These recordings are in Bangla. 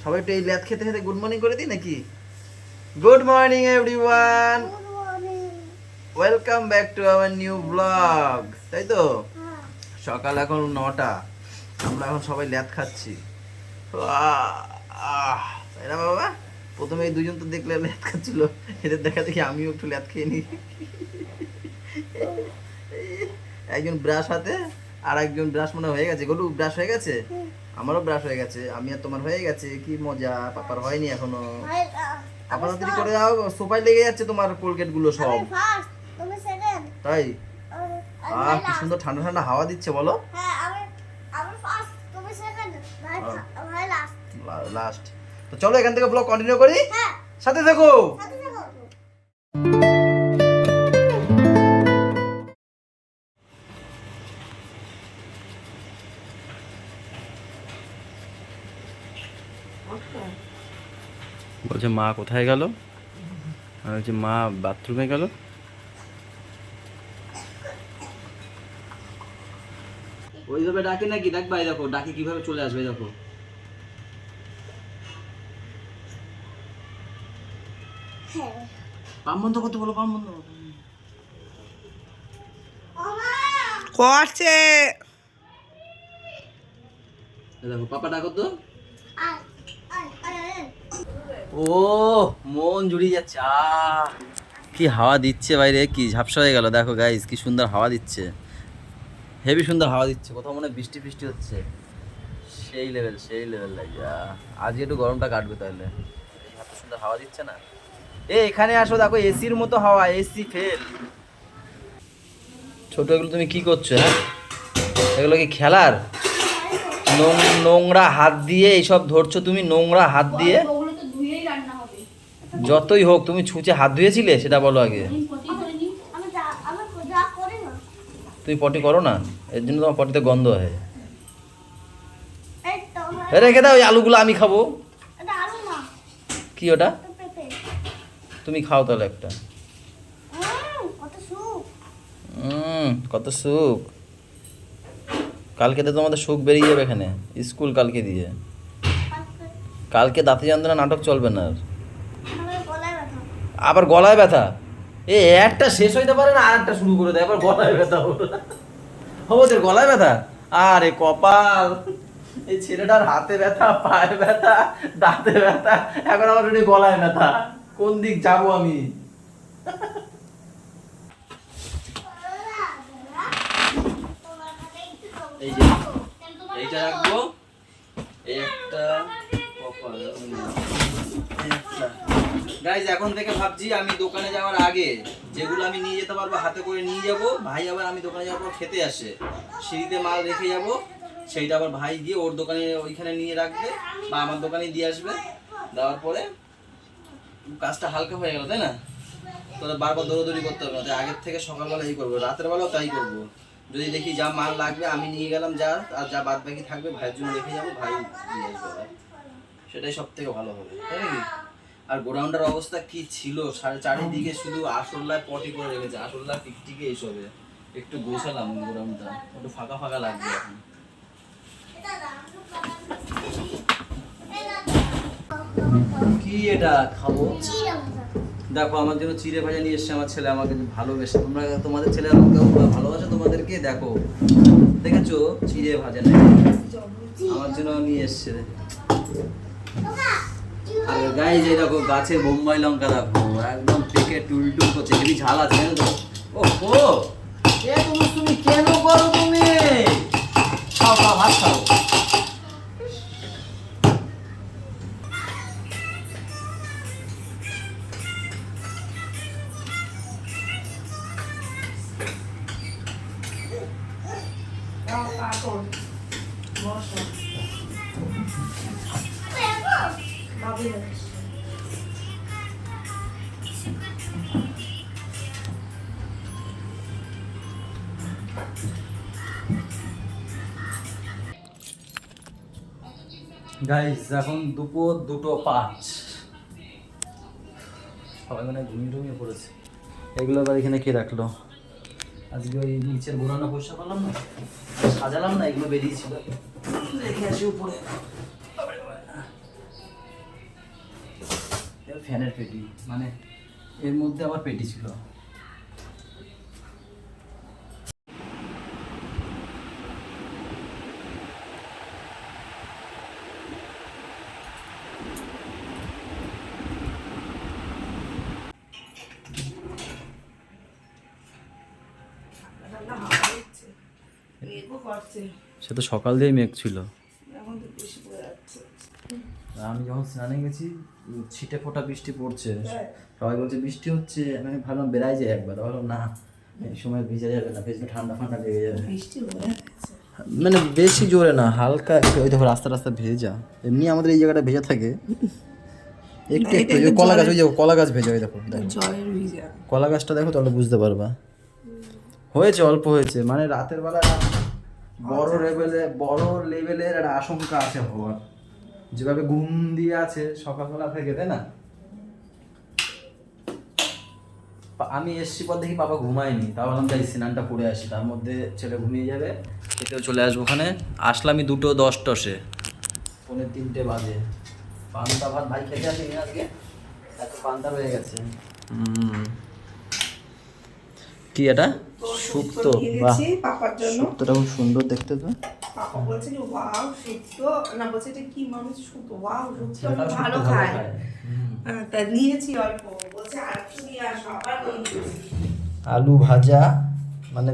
সবাই একটু এই ল্যাদ খেতে খেতে গুড মর্নিং করে দিই নাকি? Good morning everyone, welcome back to our new blog. তাই তো, সকাল এখন 9টা, আমরা এখন সবাই ল্যাদ খাচ্ছি। তাই না বাবা? প্রথমে এই দুজন তো দেখলে ল্যাদ খাচ্ছিল, এদের দেখা দেখি আমিও একটু ল্যাদ খেয়ে নিই। একজন ব্রাশ হাতে, আর একজন ব্রাশ মনে হয়ে গেছে। গোলু ব্রাশ হয়ে গেছে, আমারও ব্রাশ হয়ে গেছে, আমি আর তোমার হয়ে গেছে। কি মজা, পাপার হয়নি এখনো। পাপা তাড়াতাড়ি করে যাও, সোফায় লেগে যাচ্ছে তোমার কোলগেট গুলো সব। তাই কি সুন্দর ঠান্ডা ঠান্ডা হাওয়া দিচ্ছে বলো। লাস্ট। তো চলো এখান থেকে ব্লগ কন্টিনিউ করি, সাথে দেখো। বলছে মা কোথায় গেল, আর হচ্ছে মা বাথরুমে গেল। ওইভাবে ডাকে নাকি? ডাক ভাই, দেখো ডাকে কিভাবে চলে আসবে, দেখো। পাম বন্ধ করতে বলো, পাম বন্ধ করছে। দেখো পাপা ডাকো তো। ও মন জুড়িয়ে যাচ্ছে। কি হাওয়া দিচ্ছে বাইরে, কি ঝাপসা হয়ে গেল। দেখো গাইস, কি সুন্দর হাওয়া দিচ্ছে, হেভি সুন্দর হাওয়া দিচ্ছে। কোথাও মনে হয় বৃষ্টি ফৃষ্টি হচ্ছে। সেই লেভেল, সেই লেভেল লাগে। আজকে একটু গরমটা কাটবে তাহলে। এত সুন্দর হাওয়া দিচ্ছে না। এখানে আসো, দেখো এসির মতো হাওয়া, এসি ফেল। ছোট এগুলো তুমি কি করছো? হ্যাঁ, এগুলো কি খেলার? নোংরা হাত দিয়ে এইসব ধরছো তুমি, নোংরা হাত দিয়ে। যতই হোক, তুমি ছুঁচে হাত ধুয়েছিলে সেটা বলো আগে। তুমি পটি করো না, এর জন্য তোমার পটিতে গন্ধ হয়। রেখে দাও, ওই আলুগুলো আমি খাবো। কি ওটা? তুমি খাও তাহলে একটা। কত সুখ। কালকে তো তোমাদের সুখ বেরিয়ে যাবে এখানে, স্কুল কালকে দিয়ে। কালকে দাঁতে যন্ত্রণা নাটক চলবে না আর। আবার গলায় ব্যথা? একটা শেষ হইতে পারে না, আর একটা শুরু করে দেয়, আবার গলায় ব্যথা। ওদের গলায় ব্যথা, আরে কপাল। এই ছেলেটার হাতে ব্যথা, পায়ে ব্যথা, দাঁতে ব্যথা, এখন আমার গলায় ব্যথা। কোন দিক যাবো আমি? এই যে এইটা রাখবো, এই একটা কপাল। গাইজ এখন থেকে ভাবছি আমি দোকানে যাওয়ার আগে যেগুলো আমি নিয়ে যেতে পারবো হাতে করে নিয়ে যাব। ভাই আবার আমি দোকানে যাওয়ার পর খেতে আসে, সিঁড়িতে মাল রেখে যাব, সেইটা আবার ভাই দিয়ে ওর দোকানে ওইখানে নিয়ে রাখবে, বা আমার দোকানে দিয়ে আসবে। দেওয়ার পরে কাজটা হালকা হয়ে গেল, তাই না? তোদের বারবার দৌড়াদৌড়ি করতে হবে না। আগের থেকে সকালবেলা এই করবো, রাতের বেলাও তাই করবো। যদি দেখি যা মাল লাগবে আমি নিয়ে গেলাম, যা আর যা বাদ বাকি থাকবে ভাইয়ের জন্য রেখে যাবো, ভাই দিয়ে আসবে। সেটাই সব থেকে ভালো হবে, তাই নাকি? আর গোডাউনটার অবস্থা কি ছিল, চারিদিকে শুধু আসল্লায় পটি করে রেখেছে, আসল্লা টিকটিকে এইসবে। একটু গোছালাম গোডাউনটা, একটু ফাঁকা ফাঁকা লাগবে এখন। কি এটা খাবো? দেখো আমার জন্য চিড়ে ভাজা নিয়ে এসছে আমার ছেলে, আমাকে ভালোবেসে। তোমরা তোমাদের ছেলে আমাকে ভালোবাসে তোমাদেরকে, দেখো দেখেছো চিড়ে ভাজা নেই আমার জন্য নিয়ে এসছে। আর গাইজ এই দেখো গাছে বোম্বাই লঙ্কা, দেখো একদম পেকে টুলটুল করছে, হেবি ঝাল আছে। ওহো, তুমি কেন করো? তুমি খাও খাও, ভাত খাও। গাইস এখন দুপুর 2:05, সবাই মানে ঘুমিয়ে পড়েছে। এগুলো আবার এখানে কে রাখলো? আজকে ওই নিচের গোড়ানো পরিষ্কার করলাম না, সাজালাম না, এগুলো বেরিয়েছিল, রেখে আসি উপরে। ফ্যানের পেটি, মানে এর মধ্যে আবার পেটি ছিল। সে তো সকাল দিয়ে মেঘ ছিল। আমি যখন স্নানে গেছি ছিটে ফোটা বৃষ্টি পড়ছে, সবাই বলছে বৃষ্টি হচ্ছে, আমি ভাবলাম বেড়াই যায় একবার, ভাবলাম না এই সময় ভিজে যাবে না, ভিজলে ঠান্ডা ফান্ডা লেগে যাবে। মানে বেশি জোরে না, হালকা একটু। ওই দেখো রাস্তা রাস্তা ভেজা, এমনি আমাদের এই জায়গাটা ভেজা থাকে একটু একটু। ওই কলা গাছ, ওই যে কলা গাছ ভেজা, ওই দেখো কলা গাছটা দেখো তাহলে বুঝতে পারবা। হয়েছে অল্প হয়েছে, মানে রাতের বেলা বড় লেভেলের একটা আশঙ্কা আছে হওয়ার, যেভাবে ঘুম দিয়ে আছে সকালবেলা থেকে, তাই না? আমি এসছি পর দেখি বাবা ঘুমায়নি, তা ভাবলাম যাই স্নানটা করে আসি, তার মধ্যে ছেলে ঘুমিয়ে যাবে, খেতেও চলে আসবো। ওখানে আসলামই 2:10 3:45 বাজে। পান্তা ভাত ভাই খেতে আসেনি আজকে, এত পান্তা রয়ে গেছে। কি এটা? শুক্তো। বাহ, শুক্তোটা খুব সুন্দর দেখতে তো। পাপা বলছিল ওয়াও শুক্তো, না বলছে এটা কি মানুষ শুক্তো, ওয়াও শুক্তো আমি ভালো খাই। তা নিয়েছি অল্প, বলছে আর একটু নিয়ে আসো, আবার নিয়েছি। আলু ভাজা, মানে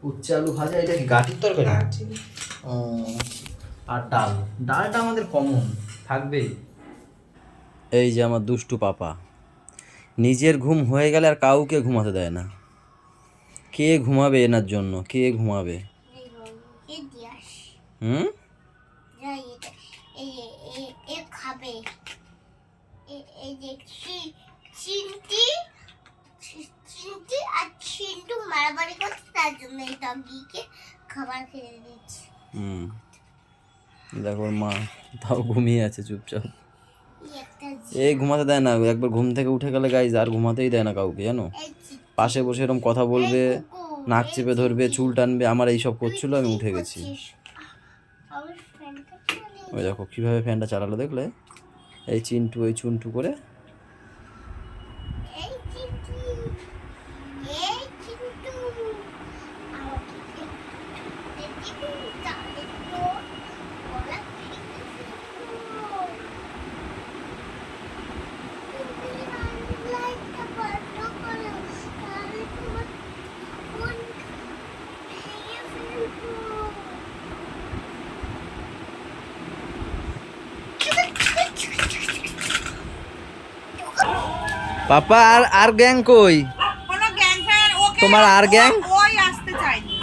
উচ্ছে আলু ভাজা, এটা কি গাঠির তরকারি? আর ডালটা আমাদের কমন থাকবেই। এই যে আমার দুষ্টু পাপা, নিজের ঘুম হয়ে গেলে আর কাউকে ঘুমাতে দেয় না। কে ঘুমাবে এনার জন্য, কে ঘুমাবে? হুম, খাবে আর চিন্টু মারামারি করছে, তার জন্য এই ডগিকে খাবার খেয়ে দিচ্ছে। দেখো মা তাও ঘুমিয়ে আছে চুপচাপ, এই ঘুমাতে দেয় না। একবার ঘুম থেকে উঠে গেলে গাইজ আর ঘুমাতেই দেয় না কাউকে, জানো? পাশে বসে এরকম কথা বলবে, নাক চেপে ধরবে, চুল টানবে, আমার এইসব করছিল, আমি উঠে গেছি। ওই দেখো কিভাবে ফ্যানটা চালালো, দেখলে? এই চিন্টু ওই চুনটু করে। পাপা আর গ্যাং কই? কোনো গ্যাং ফ্যান ওকে, তোমার আর গ্যাং ওই আসতে চাইনি,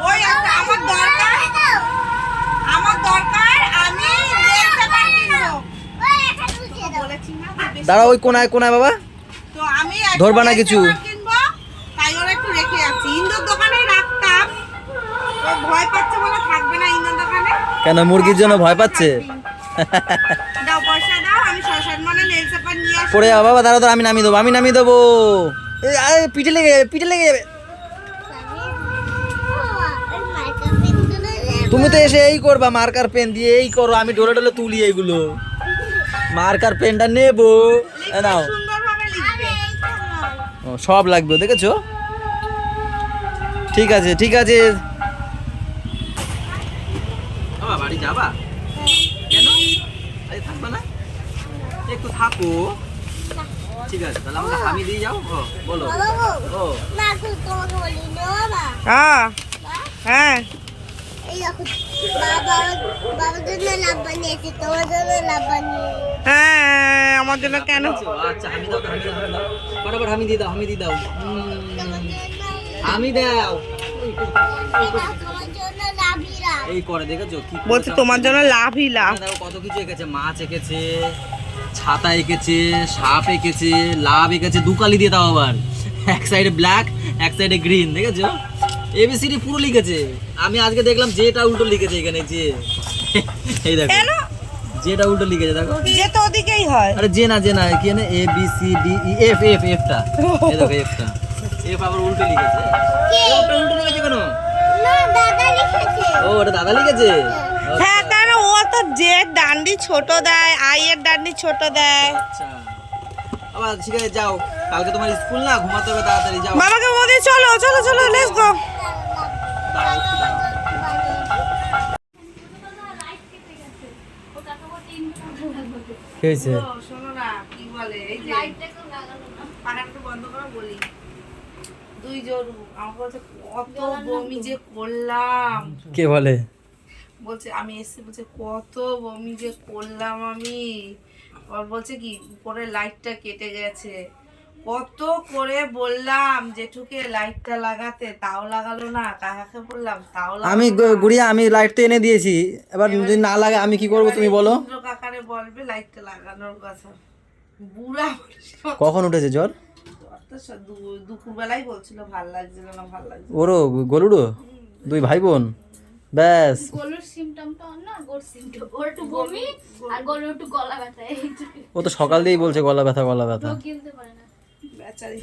ওই আসতে আমার দরকার আমি দেখতে পারি বলেছি না। দাঁড়া, ওই কোনায় বাবা, তো আমি ধরবা না কিছু, কিনবো, তাই ওরা একটু রেখে যাচ্ছি। ইন্দোর দোকানেই রাখতাম, ও ভয় পাচ্ছে বলে থাকবে না ইন্দোর দোকানে। কেন মুরগির জন্য ভয় পাচ্ছে? দাও পয়সা দাও, আমি 6-7 নেল পেপার নিয়ে আসবো। পড়ে যাবো বাবা, দাঁড়া তো, আমি নামিয়ে দেবো। পিঠে লেগে যাবে। তুমি তো এসে এই করবা, মার্কার পেন দিয়ে এই করো, আমি ডোলে তুলি এইগুলো। মার্কার পেনটা নেবো, নাও। সুন্দরভাবে লিখবে। সব লাগবে, দেখেছো? ঠিক আছে। বাড়ি যাবা কেন? থাকবা না, একটু থাকো। ঠিক আছে, তাহলে আমাকে হামি দিয়ে যাও। বলো। ও না, তোমাকে বলি না। হ্যাঁ এই দেখো, বাবার জন্য লাভ বানিয়েছি, তোমার জন্য লাভ বানিয়েছি। হ্যাঁ, আমার জন্য কেন? আচ্ছা, হামি দাও, বরাবর হামি দিয়ে দাও। হামি দাও। এই করে, দেখেছো কি বলছে তোমার জন্য লাভই লাভ। দেখো কত কিছু এঁকেছে, মাছ এঁকেছে, ছাতা এঁকেছে, সাপ এঁকেছে, লাভ এঁকেছে, দুকালি দিয়ে দাও আবার, এক সাইডে ব্ল্যাক এক সাইডে গ্রিন, দেখেছো? এবিসিডি পুরো লিখেছে। আমি আজকে দেখলাম যেটা উল্টো লিখেছে এখানে, যে এই দেখো যেটা উল্টো লিখেছে, দেখো যে তো ওদিকেই হয়। আরে যে না কি না, A B C D E F টা, এই দেখো এফ আবার উল্টো লিখেছে। উল্টো লিখেছে কেন? না, দাদা লিখেছে। ও, ওটা দাদা লিখেছে। হ্যাঁ, না না, ও তো যে ডান্ডি ছোট দেয়, আইয়ের ডান্ডি ছোট দেয়। আচ্ছা আবার ঠিক আছে, যাও, কালকে তোমার স্কুল না, ঘুমাতে হবে তাড়াতাড়ি, যাও। বাবাকে বলি চলো চলো চলো, লেটস গো। দাঁড়াও, একটু দাঁড়াও। কি হয়েছে? শোনো না, কি বলে এই যে পাখাটা বন্ধ করো বলি। দুই জোর আমার বলছে কত বমি যে করলাম, কে বলে? বলছে আমি এসে বলছে কত বমি যে করলাম আমি। ওর বলছে কি উপরে লাইটটা কেটে গেছে, কত করে বললাম জেঠুকে লাইটটা লাগাতে, তাও লাগালো না। কাকাকে বললাম তাও লাগালো আমি না। গুড়িয়া আমি লাইট তো এনে দিয়েছি, এবার যদি না লাগে আমি কি করব তুমি বলো? ইন্দ্র কাকারে বলবে লাইটটা লাগানোর কথা। বুড়া মানুষ। কখন উঠেছে জ্বর? দুপুর বেলায় বলছিল ভাল লাগছিল না, ভাল লাগছিল। ওরও গলুড়ো দুই ভাই বোন, ব্যাস। গলুর সিমটমটা না, গোর সিমটম, ওর একটু বমি আর গলুর একটু গলা ব্যথা, এইটুকু। ও তো সকাল দিয়েই বলছে গলা ব্যথা গলা ব্যথা। লোক গিলতে পারে না। বেচারি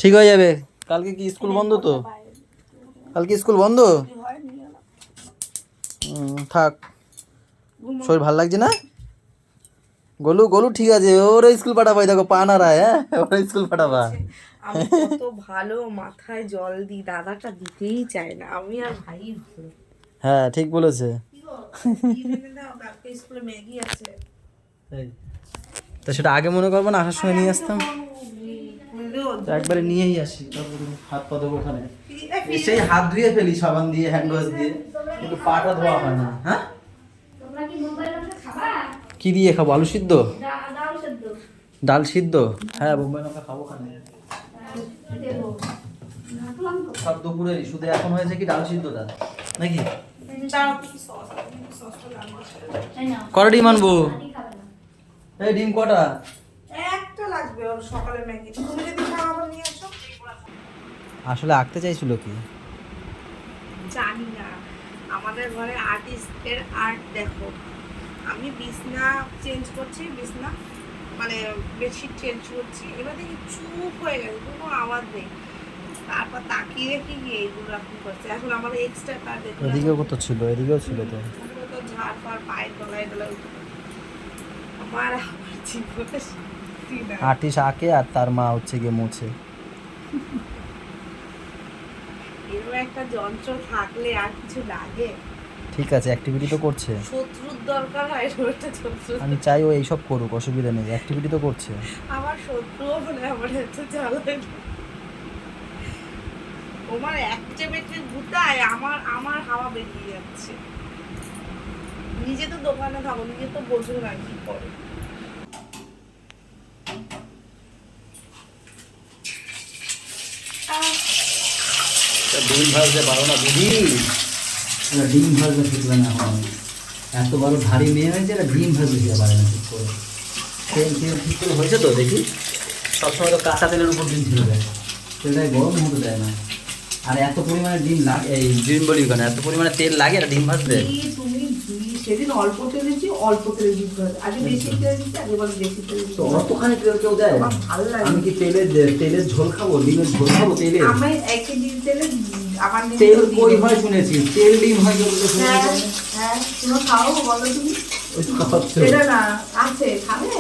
ঠিক হয়ে যাবে। কালকে কি স্কুল বন্ধ তো? কালকে স্কুল বন্ধ? থাক, শরীর ভাল লাগছে না? গলু গলু ঠিক আছে, ওরা স্কুল পাঠাবাই, দেখো পা নাড়ায়, হ্যাঁ ওরা স্কুল পাঠাবা। আমি কত ভালো মাথায় জল দিই, দাদাটা দিতেই চায় না। আমি আর ভাই ভালো। হ্যাঁ ঠিক বলেছে। কি গো, কি এনে দাও, কালকে স্কুলে ম্যাগি আছে। তো সেটা আগে মনে করবো না, আসার সময় নিয়ে আসতাম। তো একবারে নিয়েই আসি, তারপরে হাত পা দেবো ওখানে, সেই হাত ধুয়ে ফেলি সাবান দিয়ে, হ্যান্ড ওয়াশ দিয়ে, কিন্তু পাটা ধোয়া হয় না। হ্যাঁ তোমরা কি মোবাইল লঙ্কা খাবা? কি দিয়ে খাবো? আলু সিদ্ধ, ডাল সেদ্ধ ডাল সিদ্ধ। হ্যাঁ বোম্বাই লঙ্কা খাবো খানে, দেবো। রাখলাম তো। সব দুপুরেরই, শুধু এখন হয়েছে কি ডাল সিদ্ধটা নাকি? দাও কি সস, সসটা লাগবে। এই নাও। কটা ডিম আনবো? পানি খাবে না। এই ডিম কটা? একটা লাগবে ওর সকালে ম্যাগি। তুমি যদি খাওয়া আবার নিয়ে আসো। আসলে আঁকতে চাইছিল কি? জানি না, আমাদের ঘরে আর্টিস্টের আর্ট দেখো। আমি বিছনা চেঞ্জ করছি, বিছনা মানে বেডশিট চেঞ্জ করছি, এবার দেখি চুপ হয়ে গেছে, কোনো আওয়াজ নেই। তারপর তাকিয়ে দেখি কি এইগুলো এখন করছে। এখন আমার এক্সট্রা কার দেখলাম, এদিকেও কত ছিল, এদিকেও ছিল তো। তো ঝাড় ফাড় পায়ের তলায় তলায় উঠে গেছে। আমার জীবনে সত্যি না। আর্টিস্ট আঁকে আর তার মা হচ্ছে গিয়ে মোছে। এরকম একটা যন্ত্র থাকলে আর কিছু লাগে? ঠিক আছে, অ্যাক্টিভিটি তো করছে। শত্রুর দরকার হয়, এরকম একটা যন্ত্র। আমি চাই ও এইসব করুক, অসুবিধা নেই, অ্যাক্টিভিটি তো করছে। আমার শত্রুও বলে আমার এত জ্বালায় না। তোমার একটা বেটে গুটায় আমার হাওয়া বেরিয়ে যাচ্ছে। নিজে তো দোকানে থাকো, নিজে তো বোঝো না কি করে। ডিম ভাজতে পারো না দিদি? ডিম ভাজতে শিখবে না এখন, এত বড় ভারী মেয়ে হয়েছে, এটা ডিম ভাজতে শিখতে পারে না ঠিক করে। তেল তেল ঠিক করে হয়েছে তো দেখি, সবসময় তো কাঁচা তেলের উপর ডিম ছিল দেয়, তেলটাই গরম হতে দেয় না। আর এত পরিমাণে ডিম লাগে, এই ডিম বলি কেন, এত পরিমাণে তেল লাগে এটা ডিম ভাজতে? তুমি সেদিন অল্প তেলে দিই, অল্প তেলে দিই, আগে বেশি তেলে দিচ্ছি, আগে বলে বেশি তেলে দিচ্ছি। তো অতখানি তেল কেউ দেয়? আমার ভালো লাগে। আমি কি তেলের ঝোল খাবো, ডিমের ঝোল খাবো তেলে? আমি 1 কেজি তেলে আমার তেল কই হয় শুনেছি, তেল ডিম হয় কেউ বলে শুনেছি। হ্যাঁ, তুমি খাও বলো তুমি। ওই তো খাওয়াচ্ছো। এটা না আছে, খাবে?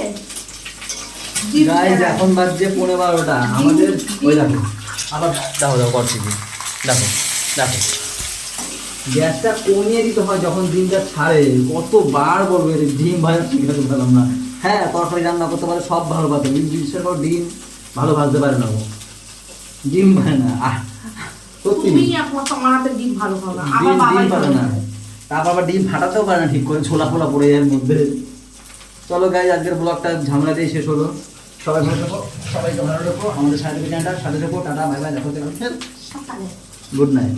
গাইজ এখন বাজছে 12:15, আমাদের ওই দেখো আবার দেখো দেখো করছি কি, দেখো দেখো গ্যাসটা কমিয়ে দিতে হয় যখন ডিমটা ছাড়ে। কতবার বলবো এর ডিম ভাজা শিখাতে পারলাম না। হ্যাঁ তরকারি রান্না করতে পারে, সব ভালো পারে, বিশেষ করে ডিম ভালো ভাজতে পারে না ও, ডিম ভাজে না। সত্যি তুমি একমাত্র আমার হাতে ডিম ভালো খাও না, আমার ডিম বাবাই পারে না, তারপর আবার ডিম ফাটাতেও পারে না ঠিক করে, ছোলা ফোলা পড়ে যায় এর মধ্যে। চলো গাইজ আজকের ব্লগটা ঝামেলা দিয়ে শেষ হলো। সবাই ভালো থাকো, সবাইকে ভালো রাখো, আমাদের সাথে চ্যানেলটার সাথে থাকো। টাটা বাই বাই, দেখো, গুড নাইট।